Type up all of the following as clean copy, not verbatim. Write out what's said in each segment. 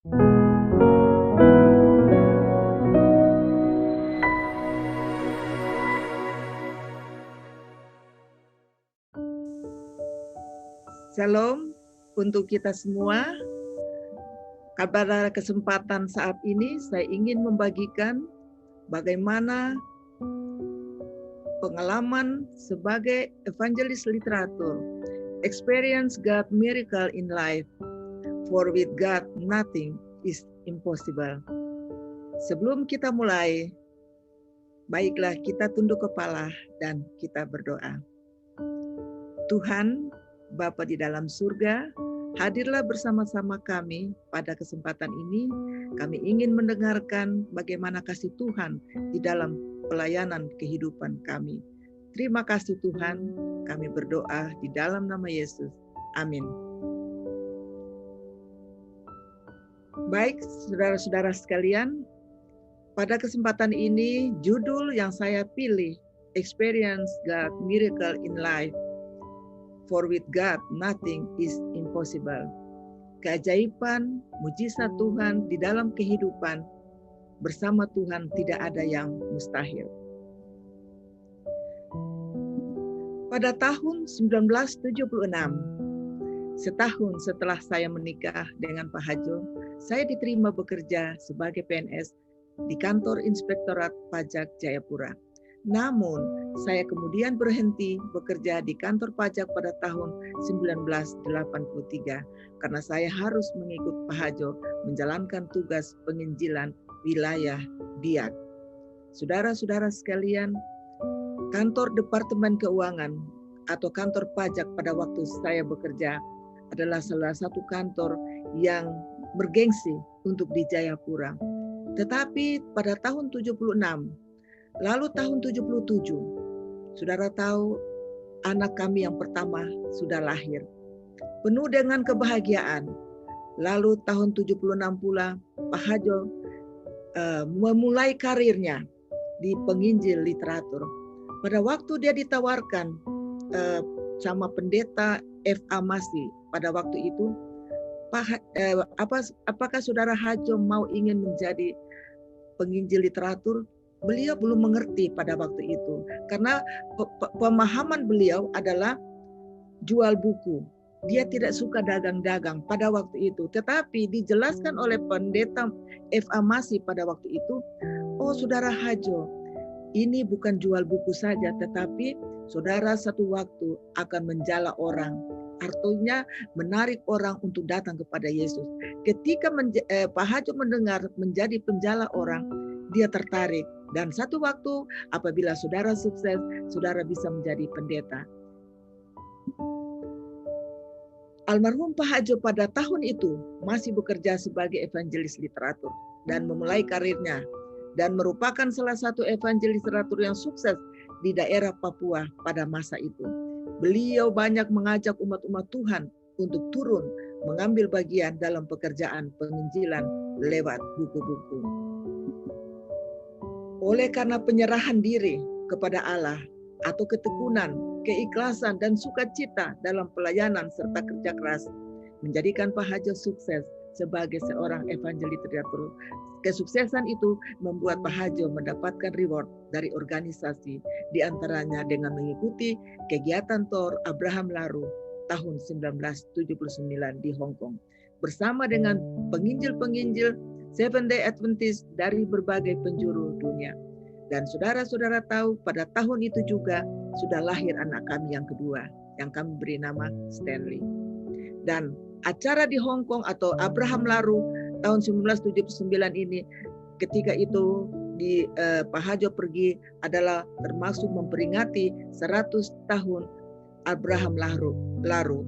Shalom untuk kita semua. Pada kesempatan saat ini saya ingin membagikan bagaimana pengalaman sebagai evangelis literatur, experience God miracle in life, for with God nothing is impossible. Sebelum kita mulai, baiklah kita tunduk kepala dan kita berdoa. Tuhan, Bapa di dalam surga, hadirlah bersama-sama kami pada kesempatan ini. Kami ingin mendengarkan bagaimana kasih Tuhan di dalam pelayanan kehidupan kami. Terima kasih Tuhan, kami berdoa di dalam nama Yesus. Amin. Baik, saudara-saudara sekalian, pada kesempatan ini judul yang saya pilih, Experience God Miracle in Life. For with God nothing is impossible. Keajaiban, mujizat Tuhan di dalam kehidupan, bersama Tuhan tidak ada yang mustahil. Pada tahun 1976, setahun setelah saya menikah dengan Pak Hajo, saya diterima bekerja sebagai PNS di kantor Inspektorat Pajak Jayapura. Namun, saya kemudian berhenti bekerja di kantor pajak pada tahun 1983 karena saya harus mengikut Pak Hajo menjalankan tugas penginjilan wilayah Biak. Saudara-saudara sekalian, kantor Departemen Keuangan atau kantor pajak pada waktu saya bekerja adalah salah satu kantor yang bergengsi untuk di Jayapura. Tetapi pada tahun 76, lalu tahun 77, saudara tahu anak kami yang pertama sudah lahir. Penuh dengan kebahagiaan. Lalu tahun 76 pula Pak Hajo memulai karirnya di penginjil literatur. Pada waktu dia ditawarkan sama pendeta F.A. Masih pada waktu itu, apakah saudara Hajo mau ingin menjadi penginjil literatur? Beliau belum mengerti pada waktu itu, karena pemahaman beliau adalah jual buku. Dia tidak suka dagang-dagang pada waktu itu. Tetapi dijelaskan oleh pendeta F.A. Masih pada waktu itu, oh saudara Hajo, ini bukan jual buku saja, tetapi saudara satu waktu akan menjala orang. Artinya menarik orang untuk datang kepada Yesus. Ketika Pak Hajo mendengar menjadi penjala orang, dia tertarik. Dan satu waktu apabila saudara sukses, saudara bisa menjadi pendeta. Almarhum Pak Hajo pada tahun itu masih bekerja sebagai evangelis literatur dan memulai karirnya dan merupakan salah satu evangelis literatur yang sukses di daerah Papua pada masa itu. Beliau banyak mengajak umat-umat Tuhan untuk turun mengambil bagian dalam pekerjaan penginjilan lewat buku-buku. Oleh karena penyerahan diri kepada Allah atau ketekunan, keikhlasan dan sukacita dalam pelayanan serta kerja keras menjadikan Pak Hajo sukses sebagai seorang evangelis literatur. Kesuksesan itu membuat Pak Hajo mendapatkan reward dari organisasi, diantaranya dengan mengikuti kegiatan Tor Abraham Laru tahun 1979 di Hong Kong bersama dengan penginjil-penginjil Seventh Day Adventist dari berbagai penjuru dunia. Dan saudara-saudara tahu pada tahun itu juga sudah lahir anak kami yang kedua yang kami beri nama Stanley. Dan acara di Hong Kong atau Abraham Laru tahun 1979 ini, ketika itu Pak Hajo pergi adalah termasuk memperingati 100 tahun Abraham Laru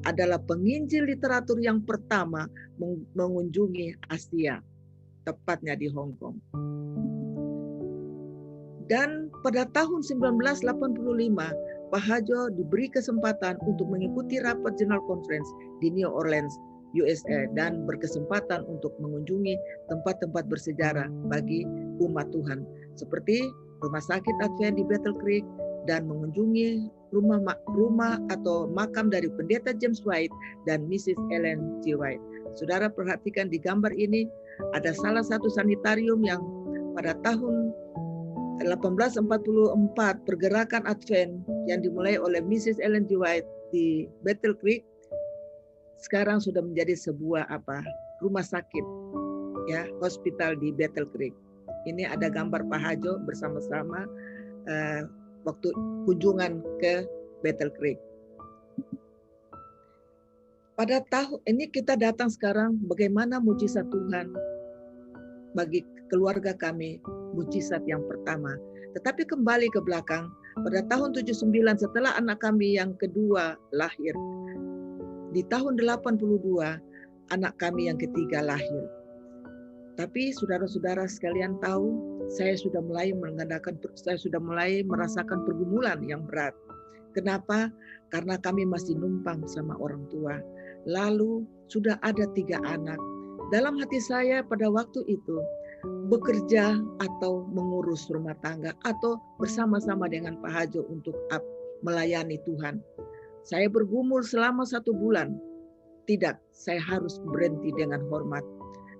adalah penginjil literatur yang pertama mengunjungi Asia, tepatnya di Hong Kong. Dan pada tahun 1985, Pak Hajo diberi kesempatan untuk mengikuti rapat General Conference di New Orleans, USA, dan berkesempatan untuk mengunjungi tempat-tempat bersejarah bagi umat Tuhan, seperti Rumah Sakit Advent di Battle Creek, dan mengunjungi rumah atau makam dari pendeta James White dan Mrs. Ellen G. White. Saudara perhatikan di gambar ini ada salah satu sanitarium yang pada tahun 1844 pergerakan Advent yang dimulai oleh Mrs. Ellen G. White di Battle Creek sekarang sudah menjadi sebuah rumah sakit, ya, hospital di Battle Creek. Ini ada gambar Pak Hajo bersama-sama waktu kunjungan ke Battle Creek. Pada tahun ini kita datang sekarang, bagaimana mujizat Tuhan bagi keluarga kami, mujizat yang pertama. Tetapi kembali ke belakang, pada tahun 79 setelah anak kami yang kedua lahir, di tahun 82 anak kami yang ketiga lahir. Tapi saudara-saudara sekalian tahu, saya sudah mulai merasakan pergumulan yang berat. Kenapa? Karena kami masih numpang sama orang tua. Lalu sudah ada 3 anak. Dalam hati saya pada waktu itu, bekerja atau mengurus rumah tangga atau bersama-sama dengan Pak Hajo untuk melayani Tuhan. Saya bergumul selama 1 bulan. Tidak, saya harus berhenti dengan hormat.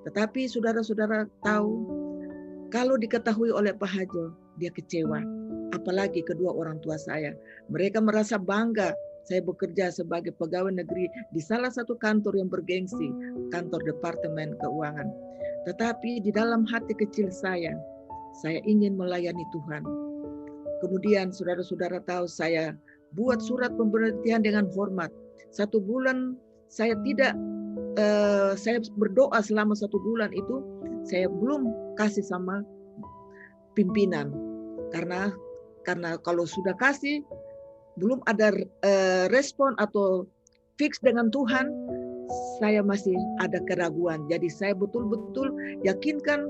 Tetapi saudara-saudara tahu, kalau diketahui oleh Pak Hajo, dia kecewa. Apalagi kedua orang tua saya. Mereka merasa bangga saya bekerja sebagai pegawai negeri di salah satu kantor yang bergengsi, kantor Departemen Keuangan. Tetapi di dalam hati kecil saya ingin melayani Tuhan. Kemudian saudara-saudara tahu, saya buat surat pemberhentian dengan hormat. 1 bulan saya saya berdoa selama 1 bulan itu, saya belum kasih sama pimpinan. Karena kalau sudah kasih, belum ada respon atau fix dengan Tuhan, saya masih ada keraguan. Jadi saya betul-betul yakinkan,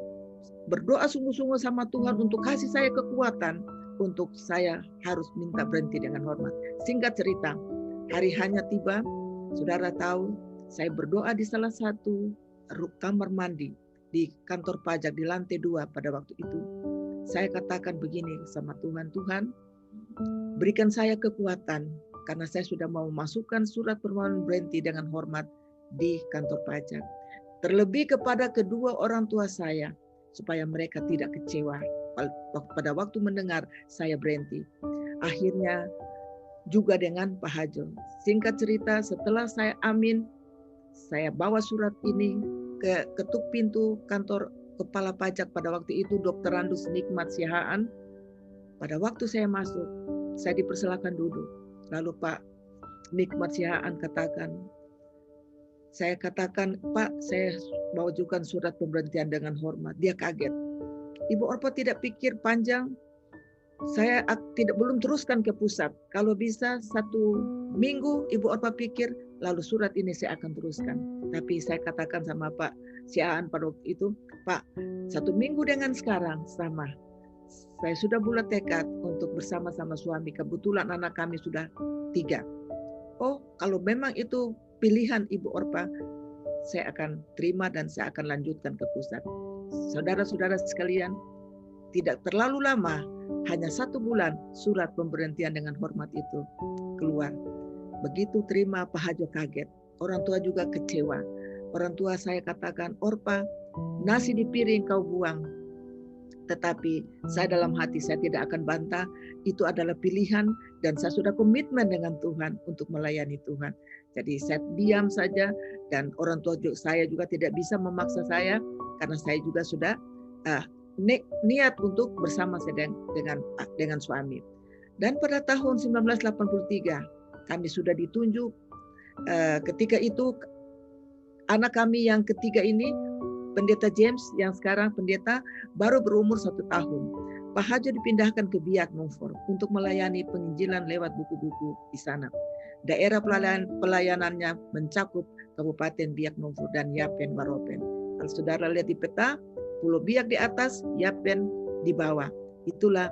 berdoa sungguh-sungguh sama Tuhan untuk kasih saya kekuatan untuk saya harus minta berhenti dengan hormat. Singkat cerita, hari hanya tiba, saudara tahu, saya berdoa di salah satu kamar mandi di kantor pajak di lantai 2 pada waktu itu. Saya katakan begini sama Tuhan, Tuhan, berikan saya kekuatan karena saya sudah mau memasukkan surat permohonan berhenti dengan hormat di kantor pajak. Terlebih kepada kedua orang tua saya, supaya mereka tidak kecewa pada waktu mendengar saya berhenti. Akhirnya juga dengan Pak Hajo. Singkat cerita, setelah saya amin, saya bawa surat ini ke ketuk pintu kantor kepala pajak pada waktu itu, Dr. Randus Nikmat Sihaan. Pada waktu saya masuk, saya dipersilakan duduk. Lalu Pak Nikmat Sihaan katakan, saya katakan, Pak, saya mau ajukan surat pemberhentian dengan hormat. Dia kaget. Ibu Orpa tidak pikir panjang, saya belum teruskan ke pusat. Kalau bisa 1 minggu Ibu Orpa pikir, lalu surat ini saya akan teruskan. Tapi saya katakan sama Pak Siaan pada waktu itu, Pak, 1 minggu dengan sekarang sama. Saya sudah bulat tekad untuk bersama-sama suami. Kebetulan anak kami sudah 3. Oh, kalau memang itu pilihan Ibu Orpa, saya akan terima dan saya akan lanjutkan ke pusat. Saudara-saudara sekalian, tidak terlalu lama, hanya 1 bulan surat pemberhentian dengan hormat itu keluar. Begitu terima, Pak Hajo kaget. Orang tua juga kecewa. Orang tua saya katakan, Orpa, nasi di piring kau buang. Tetapi saya dalam hati saya tidak akan bantah, itu adalah pilihan dan saya sudah komitmen dengan Tuhan untuk melayani Tuhan. Jadi saya diam saja dan orang tua saya juga tidak bisa memaksa saya karena saya juga sudah niat untuk bersama dengan suami. Dan pada tahun 1983 kami sudah ditunjuk, ketika itu anak kami yang ketiga ini, Pendeta James yang sekarang pendeta baru berumur 1 tahun. Pak Hajo dipindahkan ke Biak Numfor untuk melayani penginjilan lewat buku-buku di sana. Daerah pelayanannya mencakup Kabupaten Biak Numfor dan Yapen Waropen. Kalau saudara lihat di peta, Pulau Biak di atas, Yapen di bawah. Itulah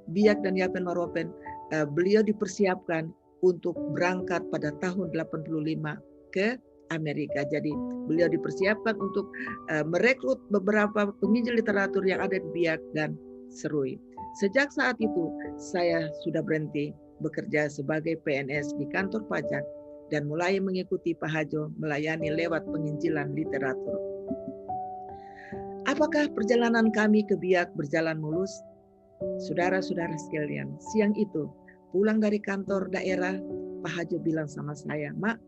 Biak dan Yapen Waropen. Beliau dipersiapkan untuk berangkat pada tahun 85 ke Amerika. Jadi beliau dipersiapkan untuk merekrut beberapa penginjil literatur yang ada di Biak dan Serui. Sejak saat itu saya sudah berhenti bekerja sebagai PNS di kantor pajak dan mulai mengikuti Pak Hajo melayani lewat penginjilan literatur. Apakah perjalanan kami ke Biak berjalan mulus? Saudara-saudara sekalian, siang itu pulang dari kantor daerah, Pak Hajo bilang sama saya, "Mak,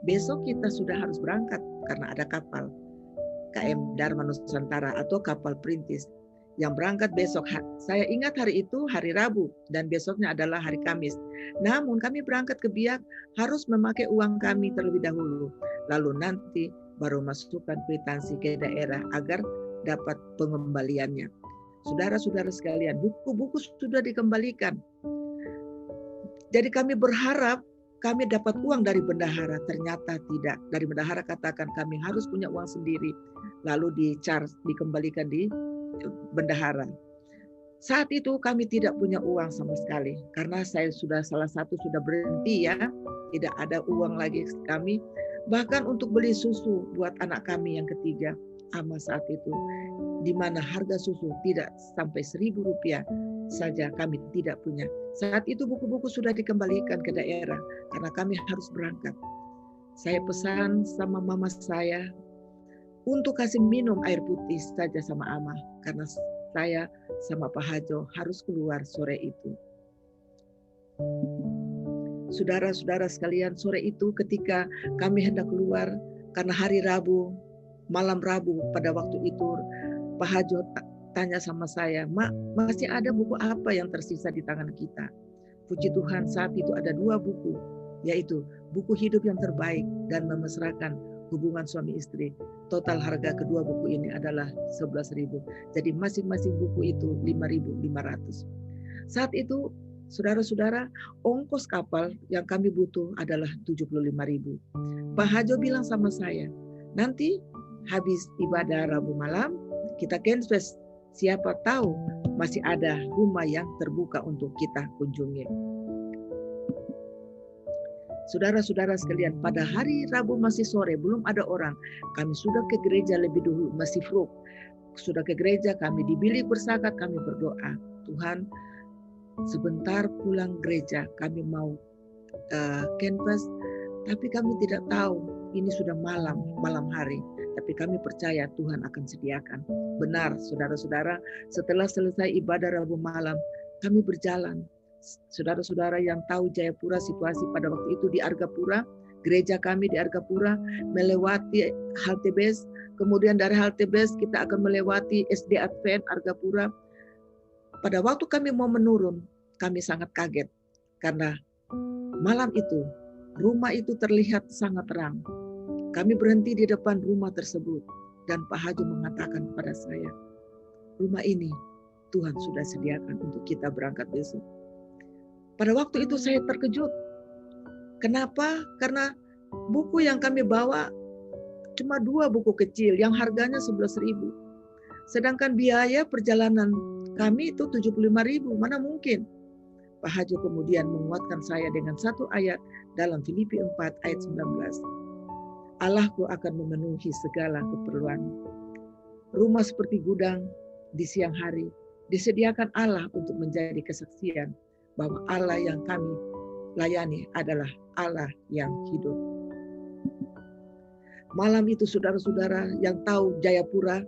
besok kita sudah harus berangkat karena ada kapal KM Dharma Nusantara atau kapal perintis yang berangkat besok." Saya ingat hari itu hari Rabu dan besoknya adalah hari Kamis. Namun kami berangkat ke Biak harus memakai uang kami terlebih dahulu. Lalu nanti baru masukkan kwitansi ke daerah agar dapat pengembaliannya. Saudara-saudara sekalian, buku-buku sudah dikembalikan. Jadi kami berharap kami dapat uang dari bendahara, ternyata tidak. Dari bendahara katakan kami harus punya uang sendiri, lalu dikembalikan di bendahara. Saat itu kami tidak punya uang sama sekali, karena saya salah satu sudah berhenti ya, tidak ada uang lagi kami. Bahkan untuk beli susu buat anak kami yang ketiga, Ama saat itu, di mana harga susu tidak sampai Rp1.000 saja kami tidak punya. Saat itu buku-buku sudah dikembalikan ke daerah karena kami harus berangkat. Saya pesan sama mama saya untuk kasih minum air putih saja sama Ama karena saya sama Pak Hajo harus keluar sore itu. Saudara-saudara sekalian, sore itu ketika kami hendak keluar karena hari Rabu, malam Rabu pada waktu itu, Pak Hajo tanya sama saya, "Mak, masih ada buku apa yang tersisa di tangan kita?" Puji Tuhan saat itu ada 2 buku, yaitu buku hidup yang terbaik dan memesrakan hubungan suami istri. Total harga kedua buku ini adalah 11.000. Jadi masing-masing buku itu 5.500. Saat itu saudara-saudara, ongkos kapal yang kami butuh adalah 75.000. Pak Hajo bilang sama saya, "Nanti habis ibadah Rabu malam, kita cancel. Siapa tahu masih ada rumah yang terbuka untuk kita kunjungi." Saudara-saudara sekalian, pada hari Rabu masih sore, belum ada orang. Kami sudah ke gereja lebih dulu, masih fruk. Sudah ke gereja, kami di bilik bersakat, kami berdoa. Tuhan, sebentar pulang gereja, kami mau canvas, tapi kami tidak tahu, ini sudah malam hari. Tapi kami percaya Tuhan akan sediakan. Benar, saudara-saudara, setelah selesai ibadah Rabu malam, kami berjalan. Saudara-saudara yang tahu Jayapura, situasi pada waktu itu di Argapura, gereja kami di Argapura, melewati halte bus, kemudian dari halte bus kita akan melewati SD Advent Argapura. Pada waktu kami mau menurun, kami sangat kaget, karena malam itu, rumah itu terlihat sangat terang. Kami berhenti di depan rumah tersebut, dan Pak Hajo mengatakan kepada saya, "Rumah ini Tuhan sudah sediakan untuk kita berangkat besok." Pada waktu itu saya terkejut. Kenapa? Karena buku yang kami bawa cuma 2 buku kecil yang harganya 11.000. Sedangkan biaya perjalanan kami itu 75.000. Mana mungkin? Pak Hajo kemudian menguatkan saya dengan satu ayat dalam Filipi 4 ayat 19. "Allahku akan memenuhi segala keperluan." Rumah seperti gudang di siang hari disediakan Allah untuk menjadi kesaksian bahwa Allah yang kami layani adalah Allah yang hidup. Malam itu saudara-saudara yang tahu Jayapura,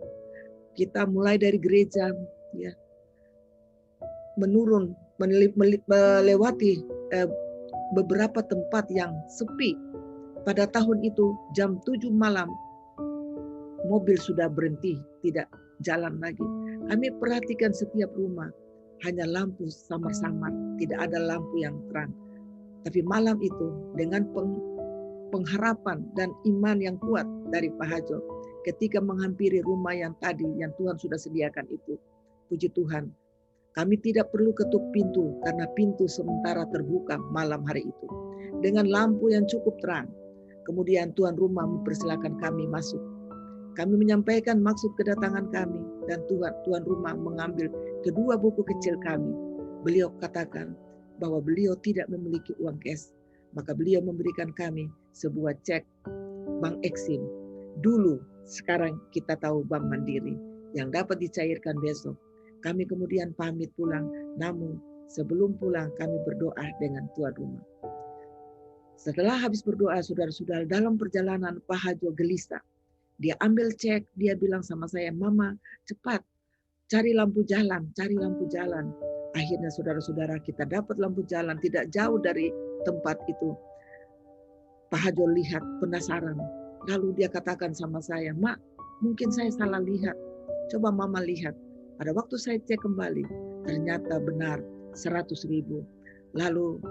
kita mulai dari gereja ya, menurun melewati beberapa tempat yang sepi. Pada tahun itu jam 7 malam mobil sudah berhenti, tidak jalan lagi. Kami perhatikan setiap rumah, hanya lampu samar-samar, tidak ada lampu yang terang. Tapi malam itu dengan pengharapan dan iman yang kuat dari Pak Hajo, ketika menghampiri rumah yang tadi yang Tuhan sudah sediakan itu, puji Tuhan, kami tidak perlu ketuk pintu karena pintu sementara terbuka malam hari itu. Dengan lampu yang cukup terang, kemudian tuan rumah mempersilakan kami masuk. Kami menyampaikan maksud kedatangan kami dan tuan rumah mengambil kedua buku kecil kami. Beliau katakan bahwa beliau tidak memiliki uang cash, maka beliau memberikan kami sebuah cek Bank Eksim. Dulu, sekarang kita tahu Bank Mandiri yang dapat dicairkan besok. Kami kemudian pamit pulang, namun sebelum pulang kami berdoa dengan tuan rumah. Setelah habis berdoa, saudara-saudara, dalam perjalanan Pak Hajo gelisah. Dia ambil cek, dia bilang sama saya, "Mama, cepat cari lampu jalan, cari lampu jalan." Akhirnya saudara-saudara, kita dapat lampu jalan tidak jauh dari tempat itu. Pak Hajo lihat, penasaran. Lalu dia katakan sama saya, "Mak, mungkin saya salah lihat. Coba Mama lihat." Pada waktu saya cek kembali, ternyata benar 100.000. Lalu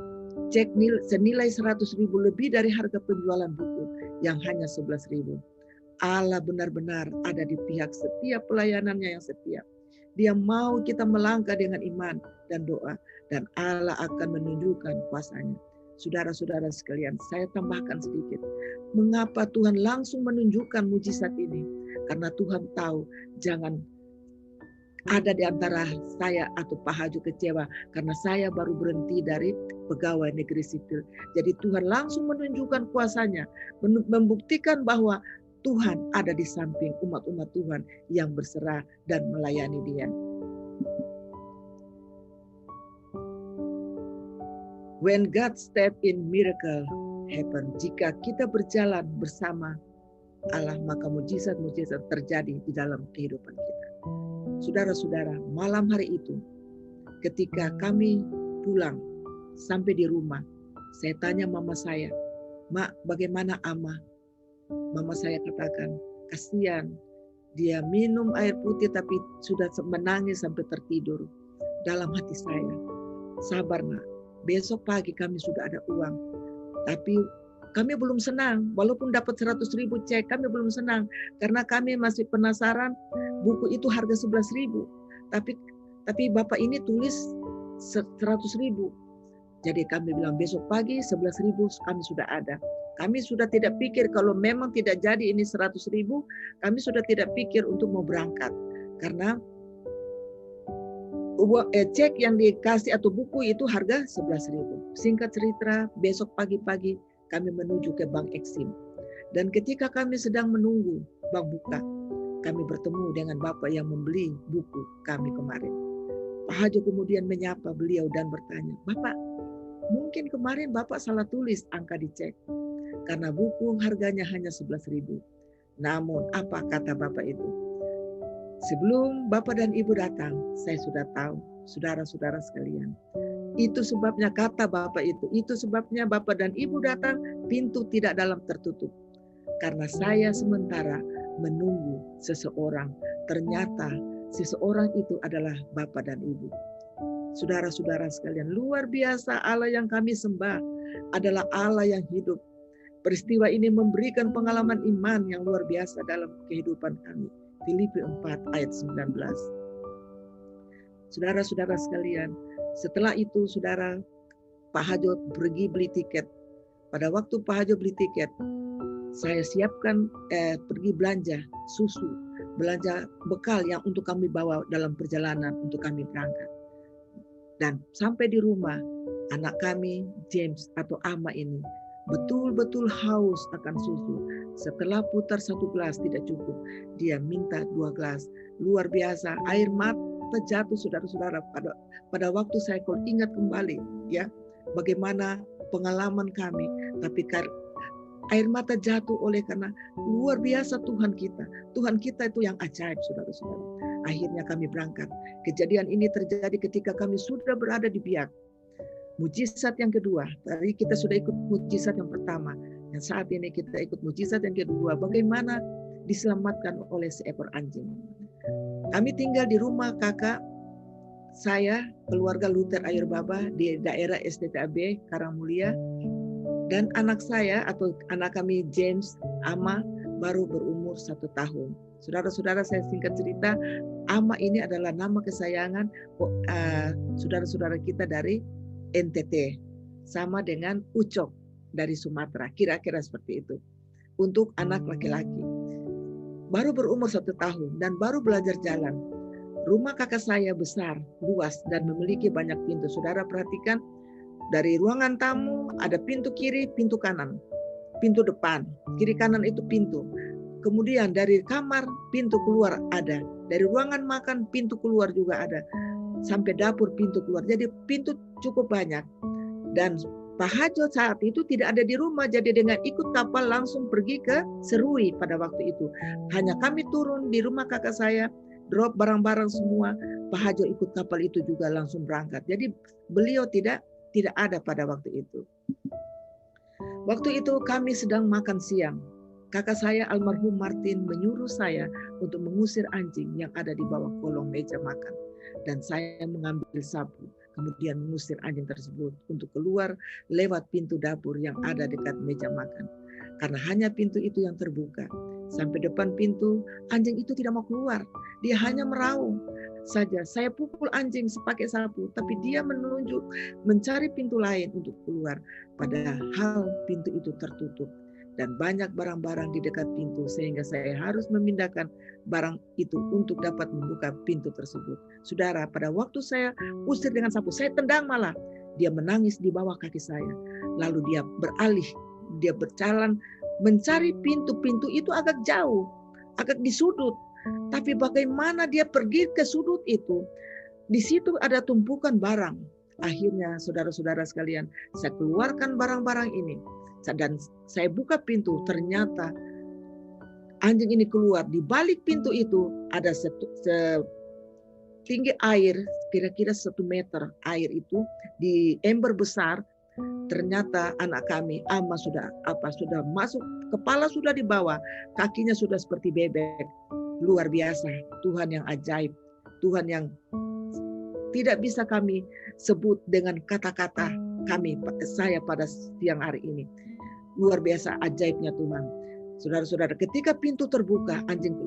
cek senilai 100.000 lebih dari harga penjualan buku yang hanya 11.000. Allah benar-benar ada di pihak setiap pelayanannya yang setia. Dia mau kita melangkah dengan iman dan doa, dan Allah akan menunjukkan kuasa-Nya. Saudara-saudara sekalian, saya tambahkan sedikit. Mengapa Tuhan langsung menunjukkan mujizat ini? Karena Tuhan tahu jangan ada di antara saya atau Pak Hajo kecewa karena saya baru berhenti dari pegawai negeri sipil. Jadi Tuhan langsung menunjukkan kuasa-Nya, membuktikan bahwa Tuhan ada di samping umat-umat Tuhan yang berserah dan melayani Dia. When God step in, miracle happen. Jika kita berjalan bersama Allah, maka mujizat-mujizat terjadi di dalam kehidupan kita. Saudara-saudara, malam hari itu, ketika kami pulang sampai di rumah, saya tanya mama saya, "Mak, bagaimana Ama?" Mama saya katakan, "Kasihan, dia minum air putih tapi sudah menangis sampai tertidur." Dalam hati saya, "Sabar nak, besok pagi kami sudah ada uang." Tapi kami belum senang, walaupun dapat 100.000 cek, kami belum senang. Karena kami masih penasaran, buku itu harga 11.000. Tapi Bapak ini tulis 100.000. Jadi kami bilang besok pagi 11.000 kami sudah ada. Kami sudah tidak pikir kalau memang tidak jadi ini 100.000, kami sudah tidak pikir untuk mau berangkat. Karena cek yang dikasih atau buku itu harga 11.000. Singkat cerita, besok pagi-pagi kami menuju ke Bank Eksim. Dan ketika kami sedang menunggu bank buka, kami bertemu dengan Bapak yang membeli buku kami kemarin. Pak Hajo kemudian menyapa beliau dan bertanya, "Bapak, mungkin kemarin Bapak salah tulis angka di cek. Karena buku harganya hanya 11.000. Namun apa kata Bapak itu? Sebelum Bapak dan Ibu datang, saya sudah tahu, saudara-saudara sekalian. Itu sebabnya kata Bapak itu sebabnya Bapak dan Ibu datang, pintu tidak dalam tertutup. Karena saya sementara menunggu seseorang, ternyata seseorang itu adalah Bapak dan Ibu." Saudara-saudara sekalian, luar biasa Allah yang kami sembah adalah Allah yang hidup. Peristiwa ini memberikan pengalaman iman yang luar biasa dalam kehidupan kami. Filipi 4 ayat 19. Saudara-saudara sekalian, setelah itu saudara Pak Hajo pergi beli tiket. Pada waktu Pak Hajo beli tiket, saya siapkan pergi belanja susu, belanja bekal yang untuk kami bawa dalam perjalanan untuk kami berangkat. Dan sampai di rumah, anak kami James atau Ama ini betul-betul haus akan susu. Setelah putar 1 gelas tidak cukup, dia minta 2 gelas. Luar biasa, air mata jatuh saudara-saudara pada waktu saya ingat kembali ya bagaimana pengalaman kami, tapi air mata jatuh oleh karena luar biasa Tuhan kita itu yang ajaib saudara-saudara. Akhirnya kami berangkat. Kejadian ini terjadi ketika kami sudah berada di Biak. Mujizat yang kedua, tadi kita sudah ikut mujizat yang pertama, dan saat ini kita ikut mujizat yang kedua, bagaimana diselamatkan oleh seekor anjing. Kami tinggal di rumah kakak saya, keluarga Luther Ayurbaba di daerah STTAB Karangmulia, dan anak saya atau anak kami James Ama baru berumur 1 tahun. Saudara-saudara, saya singkat cerita, Ama ini adalah nama kesayangan saudara-saudara kita dari NTT, sama dengan Ucok dari Sumatera, kira-kira seperti itu. Untuk anak laki-laki. Baru berumur 1 tahun dan baru belajar jalan. Rumah kakak saya besar, luas, dan memiliki banyak pintu. Saudara perhatikan, dari ruangan tamu ada pintu kiri, pintu kanan, pintu depan, kiri kanan itu pintu. Kemudian dari kamar, pintu keluar ada. Dari ruangan makan, pintu keluar juga ada. Sampai dapur, pintu keluar. Jadi pintu cukup banyak. Dan Pak Hajo saat itu tidak ada di rumah, jadi dengan ikut kapal langsung pergi ke Serui pada waktu itu. Hanya kami turun di rumah kakak saya, drop barang-barang semua. Pak Hajo ikut kapal itu juga langsung berangkat. Jadi beliau tidak ada pada waktu itu. Waktu itu kami sedang makan siang. Kakak saya almarhum Martin menyuruh saya untuk mengusir anjing yang ada di bawah kolong meja makan. Dan saya mengambil sapu, kemudian mengusir anjing tersebut untuk keluar lewat pintu dapur yang ada dekat meja makan. Karena hanya pintu itu yang terbuka. Sampai depan pintu, anjing itu tidak mau keluar. Dia hanya meraung saja. Saya pukul anjing pakai sapu, tapi dia menunjuk mencari pintu lain untuk keluar. Padahal pintu itu tertutup. Dan banyak barang-barang di dekat pintu sehingga saya harus memindahkan barang itu untuk dapat membuka pintu tersebut. Saudara, pada waktu saya usir dengan sapu, saya tendang malah. Dia menangis di bawah kaki saya. Lalu dia beralih, dia berjalan mencari pintu-pintu itu agak jauh, agak di sudut. Tapi bagaimana dia pergi ke sudut itu? Di situ ada tumpukan barang. Akhirnya saudara-saudara sekalian, saya keluarkan barang-barang ini. Dan saya buka pintu, ternyata anjing ini keluar. Di balik pintu itu ada setinggi air, kira-kira 1 meter air itu di ember besar. Ternyata anak kami Ama sudah masuk, kepala sudah di bawah, kakinya sudah seperti bebek. Luar biasa, Tuhan yang ajaib, Tuhan yang tidak bisa kami sebut dengan kata-kata saya pada siang hari ini. Luar biasa ajaibnya Tuhan. Saudara-saudara, ketika pintu terbuka, anjing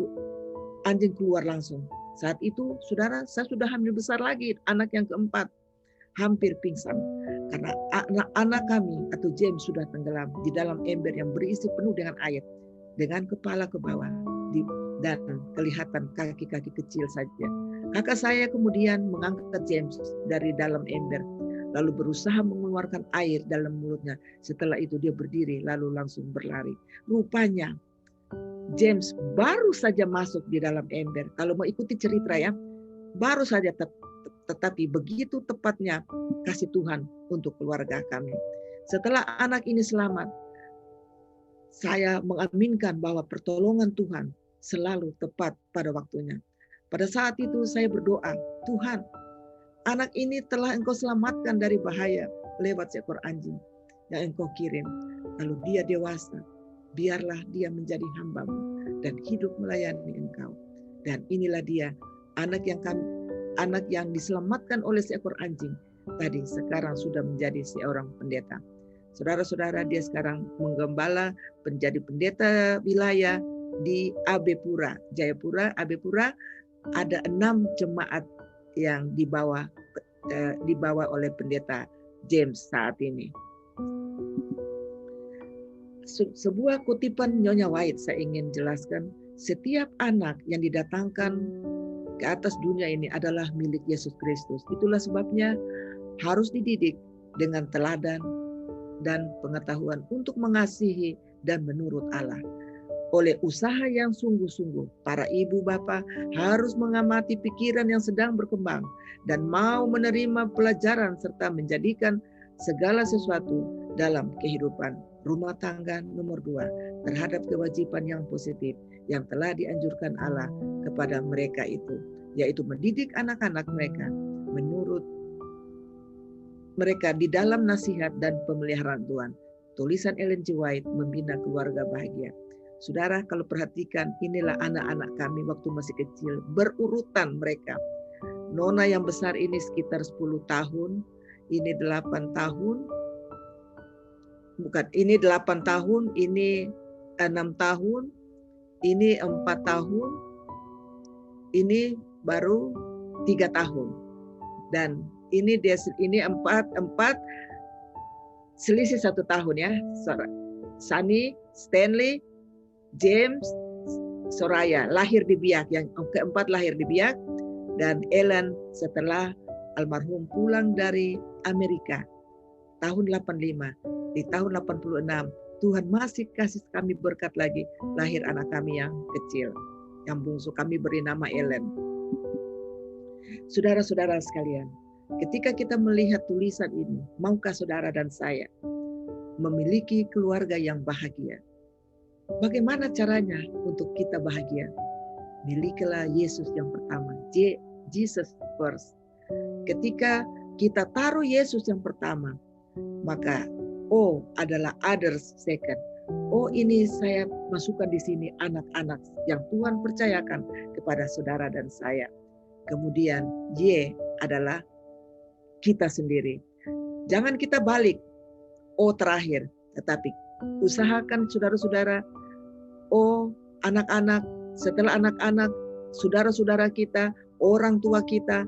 keluar langsung. Saat itu, saudara, saya sudah hamil besar lagi, anak yang keempat, hampir pingsan. Karena anak kami atau James sudah tenggelam di dalam ember yang berisi penuh dengan air. Dengan kepala ke bawah dan kelihatan kaki-kaki kecil saja. Kakak saya kemudian mengangkat James dari dalam ember. Lalu berusaha mengeluarkan air dalam mulutnya. Setelah itu dia berdiri lalu langsung berlari. Rupanya James baru saja masuk di dalam ember. Kalau mau ikuti cerita ya, baru saja tetapi begitu tepatnya kasih Tuhan untuk keluarga kami. Setelah anak ini selamat, saya mengaminkan bahwa pertolongan Tuhan selalu tepat pada waktunya. Pada saat itu saya berdoa, Tuhan, anak ini telah Engkau selamatkan dari bahaya lewat seekor anjing yang Engkau kirim. Lalu dia dewasa, biarlah dia menjadi hamba-Mu dan hidup melayani Engkau. Dan inilah dia, anak yang diselamatkan oleh seekor anjing tadi sekarang sudah menjadi seorang pendeta. Saudara-saudara, dia sekarang menggembala menjadi pendeta wilayah di AB Pura, Jayapura. AB Pura ada 6 jemaat yang dibawa oleh pendeta James saat ini. Sebuah kutipan Nyonya White saya ingin jelaskan. Setiap anak yang didatangkan ke atas dunia ini adalah milik Yesus Kristus. Itulah sebabnya harus dididik dengan teladan dan pengetahuan untuk mengasihi dan menurut Allah. Oleh usaha yang sungguh-sungguh, para ibu bapa harus mengamati pikiran yang sedang berkembang dan mau menerima pelajaran serta menjadikan segala sesuatu dalam kehidupan rumah tangga nomor 2 terhadap kewajiban yang positif yang telah dianjurkan Allah kepada mereka itu, yaitu mendidik anak-anak mereka menurut mereka di dalam nasihat dan pemeliharaan Tuhan. Tulisan Ellen G. White, Membina Keluarga Bahagia. Saudara, kalau perhatikan, inilah anak-anak kami waktu masih kecil, berurutan mereka. Nona yang besar ini sekitar 10 tahun, ini 8 tahun, ini 8 tahun, ini 6 tahun, ini 4 tahun, ini baru 3 tahun. Dan ini 4 selisih 1 tahun ya. Sunny, Stanley, James, Soraya lahir di Biak, yang keempat lahir di Biak, dan Ellen setelah almarhum pulang dari Amerika tahun 85. Di tahun 86 Tuhan masih kasih kami berkat lagi, lahir anak kami yang kecil, yang bungsu, kami beri nama Ellen. Saudara-saudara sekalian, Ketika kita melihat tulisan ini, maukah saudara dan saya memiliki keluarga yang bahagia? Bagaimana caranya untuk kita bahagia? Milikilah Yesus yang pertama, Jesus first. Ketika kita taruh Yesus yang pertama, maka adalah others second. Ini saya masukkan di sini anak-anak yang Tuhan percayakan kepada saudara dan saya. Kemudian Y adalah kita sendiri. Jangan kita balik terakhir, tetapi usahakan saudara-saudara, anak-anak, setelah anak-anak, saudara-saudara kita, orang tua kita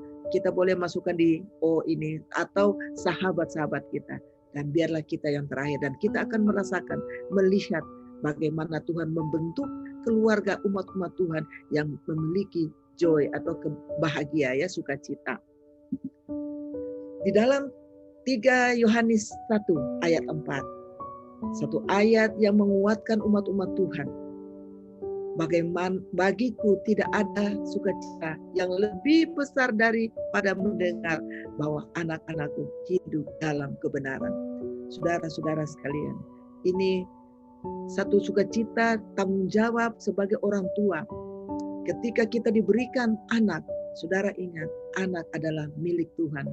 boleh masukkan di ini, atau sahabat-sahabat kita. Dan biarlah kita yang terakhir, dan kita akan merasakan, melihat bagaimana Tuhan membentuk keluarga umat-umat Tuhan yang memiliki joy atau kebahagia, ya, sukacita. Di dalam 3 Yohanes 1 ayat 4, satu ayat yang menguatkan umat-umat Tuhan. Bagaimana bagiku tidak ada sukacita yang lebih besar daripada mendengar bahwa anak-anakku hidup dalam kebenaran. Saudara-saudara sekalian, ini satu sukacita tanggung jawab sebagai orang tua. Ketika kita diberikan anak, saudara ingat, anak adalah milik Tuhan.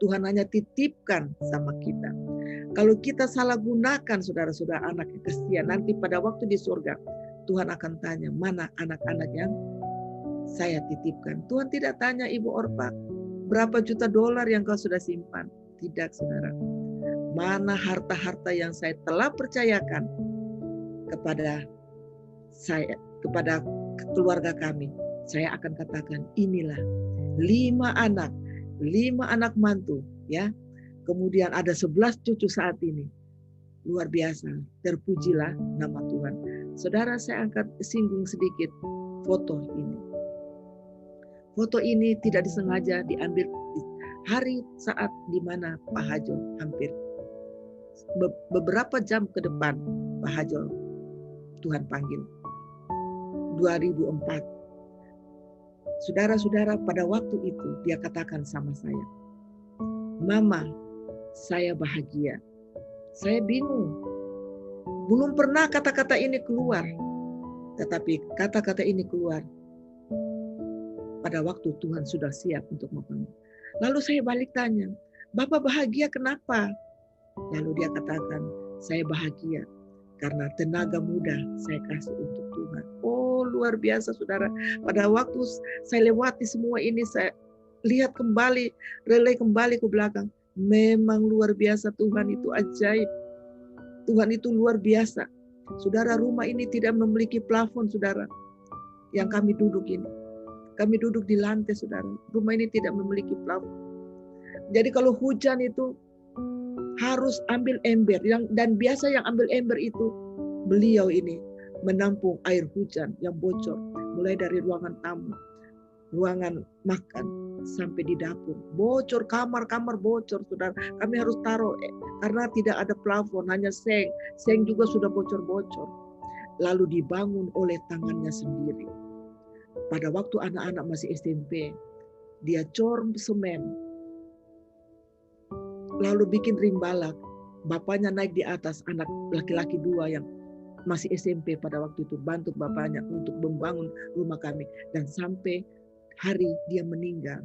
Tuhan hanya titipkan sama kita. Kalau kita salah gunakan saudara-saudara anak, kesian, nanti pada waktu di surga, Tuhan akan tanya, mana anak-anak yang saya titipkan? Tuhan tidak tanya, Ibu Orpa, berapa juta dolar yang kau sudah simpan? Tidak, saudara. Mana harta-harta yang saya telah percayakan kepada saya, kepada keluarga kami? Saya akan katakan, inilah 5 anak mantu, ya. Kemudian ada 11 cucu saat ini. Luar biasa, terpujilah nama Tuhan. Saudara, saya akan singgung sedikit foto ini. Foto ini tidak disengaja diambil di hari saat di mana Pak Hajo hampir beberapa jam ke depan Pak Hajo Tuhan panggil. 2004. Saudara-saudara, pada waktu itu dia katakan sama saya, Mama, saya bahagia. Saya bingung. Belum pernah kata-kata ini keluar. Tetapi kata-kata ini keluar pada waktu Tuhan sudah siap untuk memanggil. Lalu saya balik tanya, Bapak bahagia kenapa? Lalu dia katakan, saya bahagia karena tenaga muda saya kasih untuk Tuhan. Luar biasa saudara. Pada waktu saya lewati semua ini, saya lihat kembali, relay kembali ke belakang. Memang luar biasa, Tuhan itu ajaib. Tuhan itu luar biasa. Saudara, rumah ini tidak memiliki plafon, saudara. Yang kami duduk ini. Kami duduk di lantai, saudara. Rumah ini tidak memiliki plafon. Jadi kalau hujan itu harus ambil ember. Dan biasa yang ambil ember itu beliau ini menampung air hujan yang bocor. Mulai dari ruangan tamu, ruangan makan, sampai di dapur. Bocor, kamar-kamar bocor, saudara. Kami harus taruh, karena tidak ada plafon, hanya seng. Seng juga sudah bocor-bocor. Lalu dibangun oleh tangannya sendiri. Pada waktu anak-anak masih SMP, dia cor semen. Lalu bikin ring balak. Bapaknya naik di atas, anak laki-laki 2 yang masih SMP pada waktu itu, bantu bapaknya untuk membangun rumah kami. Dan sampai hari dia meninggal,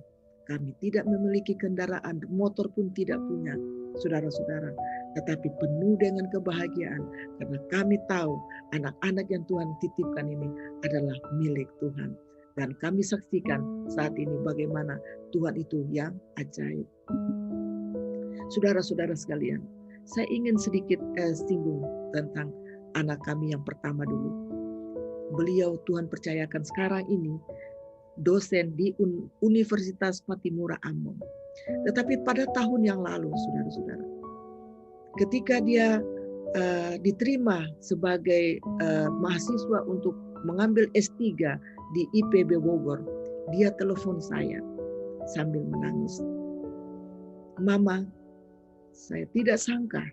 kami tidak memiliki kendaraan, motor pun tidak punya, saudara-saudara. Tetapi penuh dengan kebahagiaan, karena kami tahu anak-anak yang Tuhan titipkan ini adalah milik Tuhan. Dan kami saksikan saat ini bagaimana Tuhan itu yang ajaib. Saudara-saudara sekalian, saya ingin sedikit singgung tentang anak kami yang pertama dulu. Beliau Tuhan percayakan sekarang ini dosen di Universitas Patimura Ambon. Tetapi pada tahun yang lalu, saudara-saudara, ketika dia diterima sebagai mahasiswa untuk mengambil S3 di IPB Bogor, dia telepon saya sambil menangis. Mama, saya tidak sangka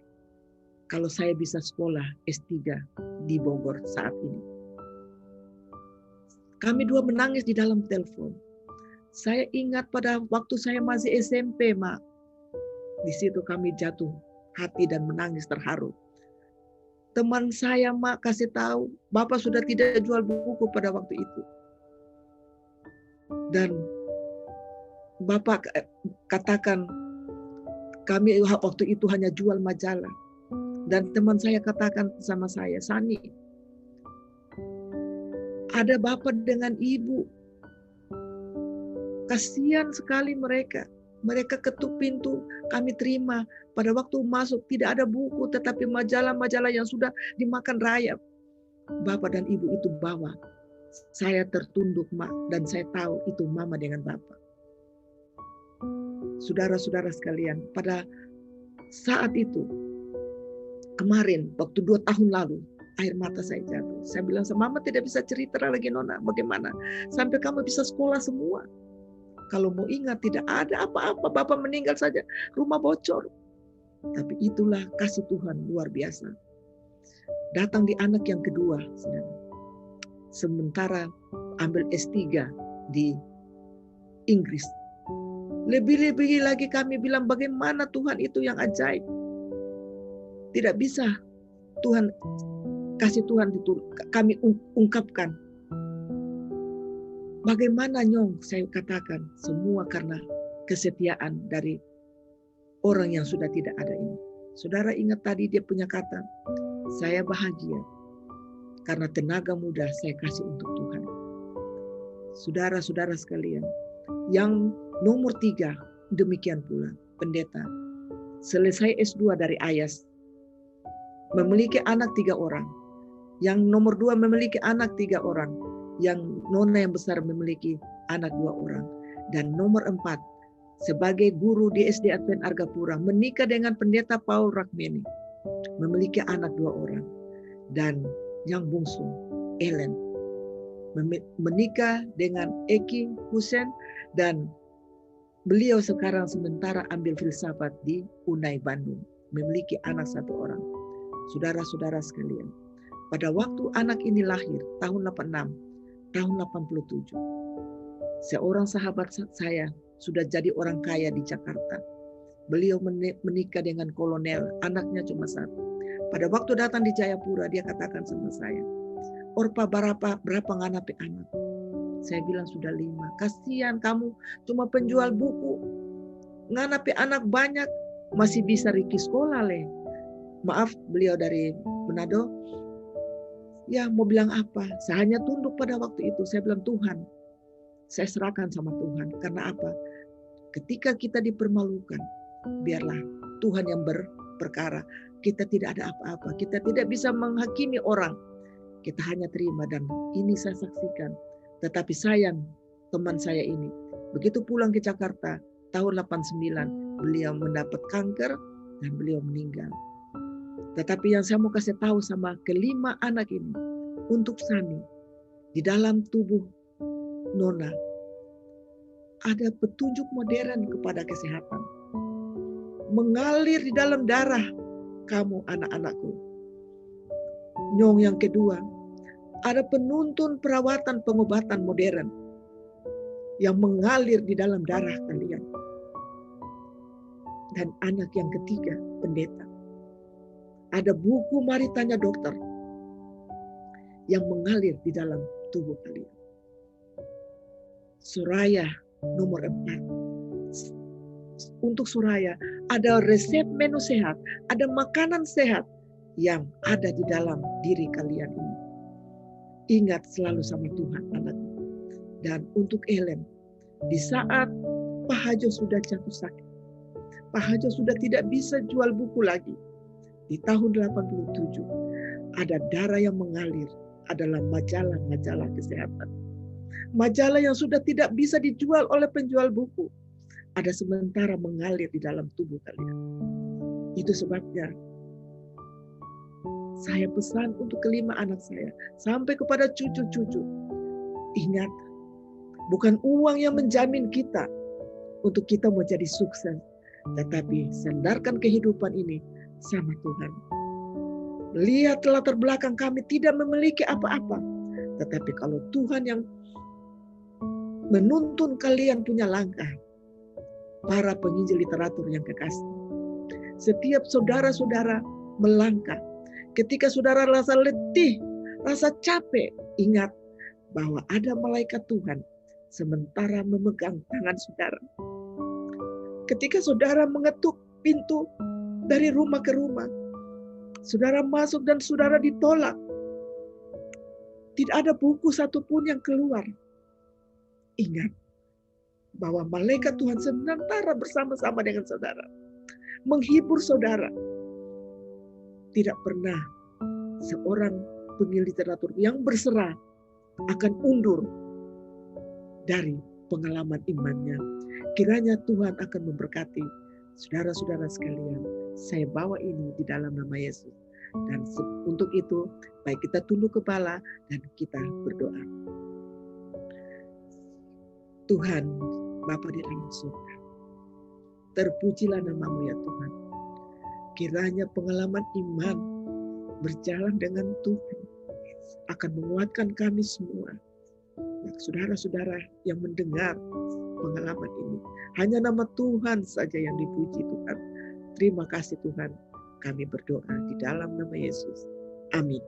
kalau saya bisa sekolah S3 di Bogor saat ini. Kami 2 menangis di dalam telepon. Saya ingat pada waktu saya masih SMP, Mak. Di situ kami jatuh hati dan menangis terharu. Teman saya, Mak, kasih tahu, Bapak sudah tidak jual buku pada waktu itu. Dan Bapak katakan, kami waktu itu hanya jual majalah. Dan teman saya katakan sama saya, Sani, ada Bapak dengan Ibu. Kasihan sekali mereka. Mereka ketuk pintu, kami terima. Pada waktu masuk tidak ada buku, tetapi majalah-majalah yang sudah dimakan rayap. Bapak dan Ibu itu bawa. Saya tertunduk, Mak, dan saya tahu itu Mama dengan Bapak. Saudara-saudara sekalian, pada saat itu, kemarin, waktu 2 tahun lalu, air mata saya jatuh. Saya bilang sama Mama, tidak bisa cerita lagi, Nona. Bagaimana? Sampai kamu bisa sekolah semua. Kalau mau ingat, tidak ada apa-apa. Bapak meninggal saja, rumah bocor. Tapi itulah kasih Tuhan luar biasa. Datang di anak yang kedua, saudara. Sementara ambil S3 di Inggris. Lebih-lebih lagi kami bilang, bagaimana Tuhan itu yang ajaib. Tidak bisa Tuhan, kasih Tuhan itu kami ungkapkan. Bagaimana Nyong, saya katakan, semua karena kesetiaan dari orang yang sudah tidak ada ini. Saudara ingat tadi dia punya kata, saya bahagia karena tenaga muda saya kasih untuk Tuhan. Saudara-saudara sekalian, yang nomor 3, demikian pula pendeta. Selesai S2 dari AYAS, memiliki anak 3 orang. Yang nomor 2 memiliki anak 3 orang. Yang nona yang besar memiliki anak 2 orang. Dan nomor 4, sebagai guru di SD Advent Argapura, menikah dengan pendeta Paul Rakmeni, memiliki anak 2 orang. Dan yang bungsu, Ellen, menikah dengan Eki Hussein, dan beliau sekarang sementara ambil filsafat di UNAI Bandung, memiliki anak 1 orang. Saudara-saudara sekalian, pada waktu anak ini lahir, tahun 86, tahun 87, seorang sahabat saya sudah jadi orang kaya di Jakarta. Beliau menikah dengan kolonel, anaknya cuma 1. Pada waktu datang di Jayapura, dia katakan sama saya, Orpa berapa nganapi anak? Saya bilang sudah 5. Kasihan kamu cuma penjual buku. Nganapi anak banyak, masih bisa Riki sekolah le. Maaf, beliau dari Manado. Ya mau bilang apa? Saya hanya tunduk pada waktu itu. Saya bilang Tuhan, saya serahkan sama Tuhan. Karena apa? Ketika kita dipermalukan, biarlah Tuhan yang berperkara. Kita tidak ada apa-apa. Kita tidak bisa menghakimi orang. Kita hanya terima, dan ini saya saksikan. Tetapi sayang teman saya ini, begitu pulang ke Jakarta tahun 89, beliau mendapat kanker dan beliau meninggal. Tetapi yang saya mau kasih tahu sama kelima anak ini, untuk Sani, di dalam tubuh Nona, ada petunjuk modern kepada kesehatan. Mengalir di dalam darah kamu anak-anakku. Nyong yang kedua, ada penuntun perawatan pengobatan modern yang mengalir di dalam darah kalian. Dan anak yang ketiga, pendeta. Ada buku Mari Tanya Dokter yang mengalir di dalam tubuh kalian. Suraya nomor 4. Untuk Suraya ada resep menu sehat, ada makanan sehat yang ada di dalam diri kalian ini. Ingat selalu sama Tuhan anakku. Dan untuk Ellen, di saat Pak Hajo sudah jatuh sakit, Pak Hajo sudah tidak bisa jual buku lagi. Di tahun 87, ada darah yang mengalir, adalah majalah-majalah kesehatan. Majalah yang sudah tidak bisa dijual oleh penjual buku, ada sementara mengalir di dalam tubuh kalian. Itu sebabnya saya pesan untuk kelima anak saya, sampai kepada cucu-cucu. Ingat, bukan uang yang menjamin kita untuk kita menjadi sukses, tetapi sandarkan kehidupan ini sama Tuhan. Lihat latar belakang kami tidak memiliki apa-apa, tetapi kalau Tuhan yang menuntun kalian punya langkah, para penginjil literatur yang kekasih. Setiap saudara-saudara melangkah, ketika saudara rasa letih, rasa capek, ingat bahwa ada malaikat Tuhan sementara memegang tangan saudara. Ketika saudara mengetuk pintu dari rumah ke rumah, saudara masuk dan saudara ditolak, tidak ada buku satupun yang keluar. Ingat bahwa malaikat Tuhan sementara bersama-sama dengan saudara, menghibur saudara. Tidak pernah seorang penginjil literatur yang berserah akan undur dari pengalaman imannya. Kiranya Tuhan akan memberkati saudara-saudara sekalian. Saya bawa ini di dalam nama Yesus. Dan untuk itu, baik kita tunduk kepala dan kita berdoa. Tuhan, Bapa di dalam surga, terpujilah nama-Mu ya Tuhan. Kiranya pengalaman iman berjalan dengan Tuhan akan menguatkan kami semua. Saudara-saudara yang mendengar pengalaman ini, hanya nama Tuhan saja yang dipuji Tuhan. Terima kasih Tuhan. Kami berdoa di dalam nama Yesus. Amin.